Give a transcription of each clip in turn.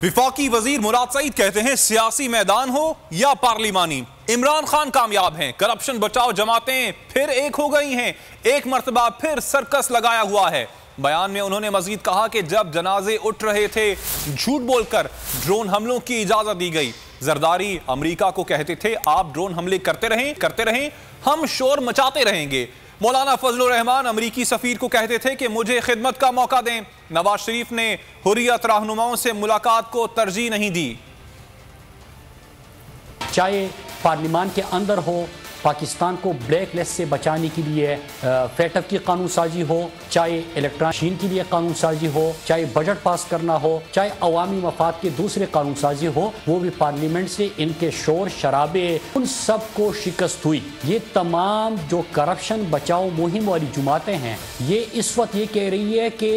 वफाकी वजीर मुराद सईद कहते हैं सियासी मैदान हो या पार्लिमानी, इमरान खान कामयाब हैं। करप्शन बचाओ जमातें फिर एक हो गई हैं, एक मर्तबा फिर सर्कस लगाया हुआ है। बयान में उन्होंने मजीद कहा कि जब जनाजे उठ रहे थे झूठ बोलकर ड्रोन हमलों की इजाजत दी गई। जरदारी अमेरिका को कहते थे आप ड्रोन हमले करते रहें, हम शोर मचाते रहेंगे। मौलाना फजलुर रहमान अमरीकी सफीर को कहते थे कि मुझे खिदमत का मौका दें। नवाज शरीफ ने हुर्रियत रहनुमाओं से मुलाकात को तरजीह नहीं दी। चाहे पार्लियामान के अंदर हो, पाकिस्तान को ब्लैक लिस्ट से बचाने के लिए फैटअप की कानून साजी हो, चाहे इलेक्ट्रॉनिक के लिए कानून साजी हो, चाहे बजट पास करना हो, चाहे अवामी मफाद के दूसरे कानून साजी हो, वो भी पार्लियामेंट से इनके शोर शराबे उन सब को शिकस्त हुई। ये तमाम जो करप्शन बचाओ मुहिम वाली जमातें हैं, ये इस वक्त ये कह रही है कि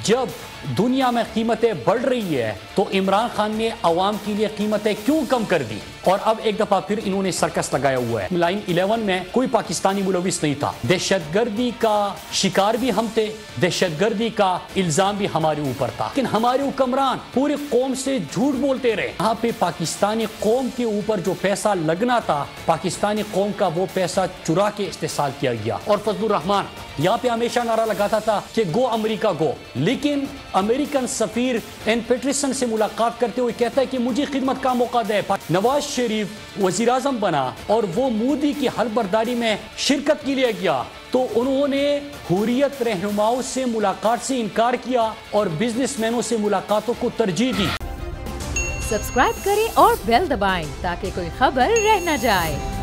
जब दुनिया में कीमतें बढ़ रही है तो इमरान खान ने अवाम के लिए कीमतें क्यों कम कर दी। और अब एक दफा फिर इन्होंने सर्कस लगाया हुआ है। 9/11 में कोई पाकिस्तानी मुलविस नहीं था, दहशतगर्दी का शिकार भी हम थे, दहशतगर्दी का इल्जाम भी हमारे ऊपर था, लेकिन हमारे हुक्मरान पूरी कौम से झूठ बोलते रहे। यहाँ पे पाकिस्तानी कौम के ऊपर जो पैसा लगना था, पाकिस्तानी कौम का वो पैसा चुरा के इस्तेमाल किया गया। और फजलुर रहमान यहाँ पे हमेशा नारा लगाता था कि गो अमेरिका गो, लेकिन अमेरिकन सफीर एन पेट्रिसन से मुलाकात करते हुए कहता है कि मुझे खिदमत का मौका दे। नवाज शरीफ वजीर आजम बना और वो मोदी की हलबर्दारी में शिरकत के लिए गया तो उन्होंने हुर्रियत रहनुमाओं से मुलाकात से इनकार किया और बिजनेसमैनों से मुलाकातों को तरजीह दी। सब्सक्राइब करें और बेल दबाएं ताकि कोई खबर रह न जाए।